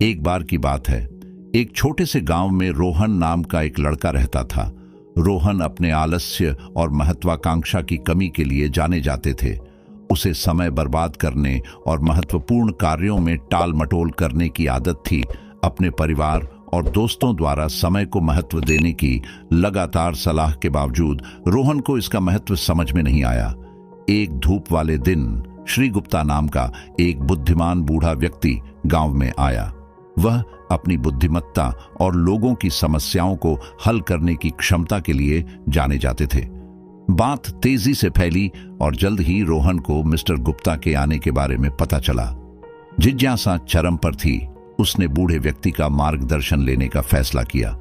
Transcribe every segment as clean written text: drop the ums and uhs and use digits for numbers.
एक बार की बात है, एक छोटे से गांव में रोहन नाम का एक लड़का रहता था। रोहन अपने आलस्य और महत्वाकांक्षा की कमी के लिए जाने जाते थे। उसे समय बर्बाद करने और महत्वपूर्ण कार्यों में टाल मटोल करने की आदत थी। अपने परिवार और दोस्तों द्वारा समय को महत्व देने की लगातार सलाह के बावजूद रोहन को इसका महत्व समझ में नहीं आया। एक धूप वाले दिन श्री गुप्ता नाम का एक बुद्धिमान बूढ़ा व्यक्ति गांव में आया। वह अपनी बुद्धिमत्ता और लोगों की समस्याओं को हल करने की क्षमता के लिए जाने जाते थे। बात तेजी से फैली और जल्द ही रोहन को मिस्टर गुप्ता के आने के बारे में पता चला। जिज्ञासा चरम पर थी। उसने बूढ़े व्यक्ति का मार्गदर्शन लेने का फैसला किया।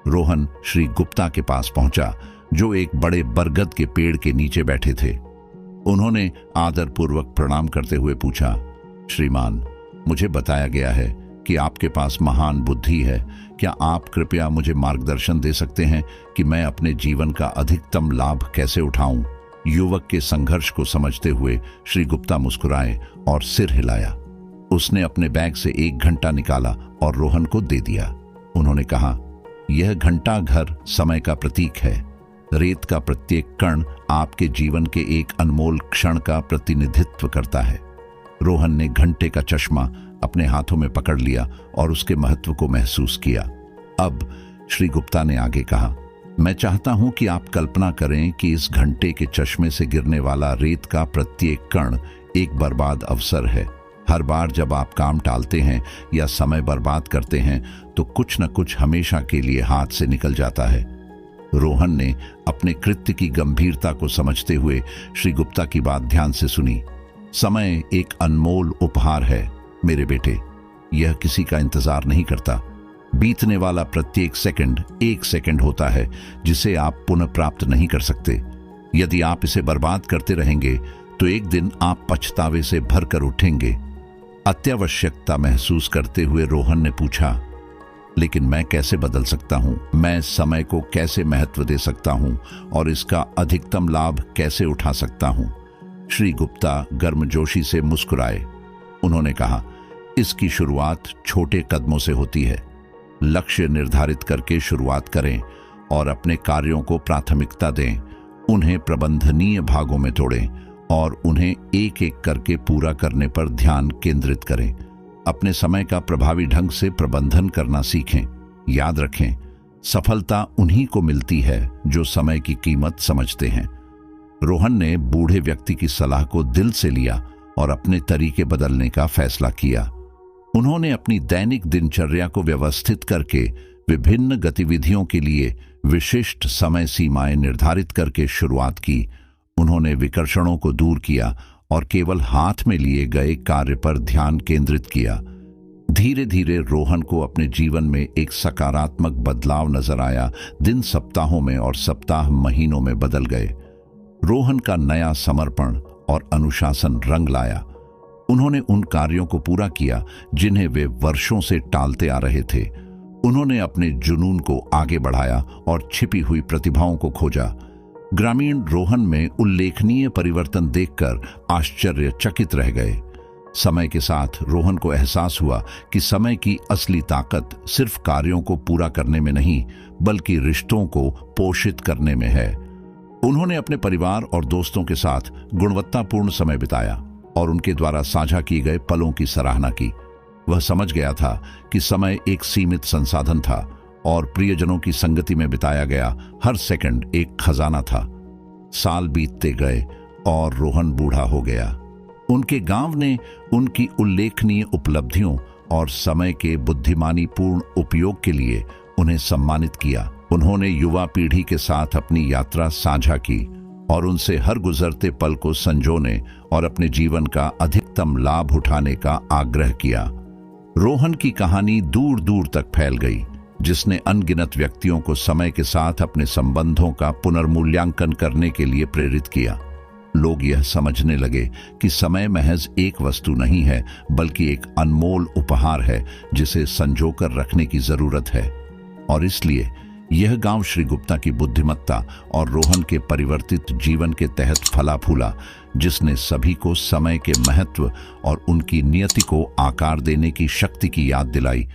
रोहन श्री गुप्ता के पास पहुंचा, जो एक बड़े बरगद के पेड़ के नीचे बैठे थे। उन्होंने आदरपूर्वक प्रणाम करते हुए पूछा, श्रीमान, मुझे बताया गया है कि आपके पास महान बुद्धि है। क्या आप कृपया मुझे मार्गदर्शन दे सकते हैं कि मैं अपने जीवन का अधिकतम लाभ कैसे उठाऊं? युवक के संघर्ष को समझते हुए श्री गुप्ता मुस्कुराए और सिर हिलाया। उसने अपने बैग से 1 घंटा निकाला और रोहन को दे दिया। उन्होंने कहा, यह घंटा घर समय का प्रतीक है। रेत का प्रत्येक कण आपके जीवन के एक अनमोल क्षण का प्रतिनिधित्व करता है। रोहन ने घंटे का चश्मा अपने हाथों में पकड़ लिया और उसके महत्व को महसूस किया। अब श्री गुप्ता ने आगे कहा, मैं चाहता हूं कि आप कल्पना करें कि इस घंटे के चश्मे से गिरने वाला रेत का प्रत्येक कण एक बर्बाद अवसर है। हर बार जब आप काम टालते हैं या समय बर्बाद करते हैं तो कुछ न कुछ हमेशा के लिए हाथ से निकल जाता है। रोहन ने अपने कृत्य की गंभीरता को समझते हुए श्री गुप्ता की बात ध्यान से सुनी। समय एक अनमोल उपहार है मेरे बेटे। यह किसी का इंतजार नहीं करता। बीतने वाला प्रत्येक सेकंड 1 सेकंड होता है जिसे आप पुनः प्राप्त नहीं कर सकते। यदि आप इसे बर्बाद करते रहेंगे तो एक दिन आप पछतावे से भरकर उठेंगे। अत्यावश्यकता महसूस करते हुए रोहन ने पूछा, लेकिन मैं कैसे बदल सकता हूं? मैं समय को कैसे महत्व दे सकता हूं और इसका अधिकतम लाभ कैसे उठा सकता हूं? श्री गुप्ता गर्मजोशी से मुस्कुराए। उन्होंने कहा, इसकी शुरुआत छोटे कदमों से होती है। लक्ष्य निर्धारित करके शुरुआत करें और अपने कार्यों को प्राथमिकता दें। उन्हें प्रबंधनीय भागों में तोड़ें और उन्हें एक एक करके पूरा करने पर ध्यान केंद्रित करें। अपने समय का प्रभावी ढंग से प्रबंधन करना सीखें। याद रखें, सफलता उन्हीं को मिलती है जो समय की कीमत समझते हैं। रोहन ने बूढ़े व्यक्ति की सलाह को दिल से लिया और अपने तरीके बदलने का फैसला किया। उन्होंने अपनी दैनिक दिनचर्या को व्यवस्थित करके विभिन्न गतिविधियों के लिए विशिष्ट समय सीमाएं निर्धारित करके शुरुआत की। उन्होंने विकर्षणों को दूर किया और केवल हाथ में लिए गए कार्य पर ध्यान केंद्रित किया। धीरे धीरे रोहन को अपने जीवन में एक सकारात्मक बदलाव नजर आया। दिन सप्ताहों में और सप्ताह महीनों में बदल गए। रोहन का नया समर्पण और अनुशासन रंग लाया। उन्होंने उन कार्यों को पूरा किया जिन्हें वे वर्षों से टालते आ रहे थे। उन्होंने अपने जुनून को आगे बढ़ाया और छिपी हुई प्रतिभाओं को खोजा। ग्रामीण रोहन में उल्लेखनीय परिवर्तन देखकर आश्चर्यचकित रह गए। समय के साथ रोहन को एहसास हुआ कि समय की असली ताकत सिर्फ कार्यों को पूरा करने में नहीं, बल्कि रिश्तों को पोषित करने में है। उन्होंने अपने परिवार और दोस्तों के साथ गुणवत्तापूर्ण समय बिताया और उनके द्वारा साझा किए गए पलों की सराहना की। वह समझ गया था कि समय एक सीमित संसाधन था और प्रियजनों की संगति में बिताया गया हर सेकंड एक खजाना था। साल बीतते गए और रोहन बूढ़ा हो गया। उनके गांव ने उनकी उल्लेखनीय उपलब्धियों और समय के बुद्धिमानीपूर्ण उपयोग के लिए उन्हें सम्मानित किया। उन्होंने युवा पीढ़ी के साथ अपनी यात्रा साझा की और उनसे हर गुजरते पल को संजोने और अपने जीवन का अधिकतम लाभ उठाने का आग्रह किया। रोहन की कहानी दूर दूर तक फैल गई, जिसने अनगिनत व्यक्तियों को समय के साथ अपने संबंधों का पुनर्मूल्यांकन करने के लिए प्रेरित किया। लोग यह समझने लगे कि समय महज एक वस्तु नहीं है, बल्कि एक अनमोल उपहार है जिसे संजोकर रखने की जरूरत है। और इसलिए यह गांव श्री गुप्ता की बुद्धिमत्ता और रोहन के परिवर्तित जीवन के तहत फला फूला, जिसने सभी को समय के महत्व और उनकी नियति को आकार देने की शक्ति की याद दिलाई।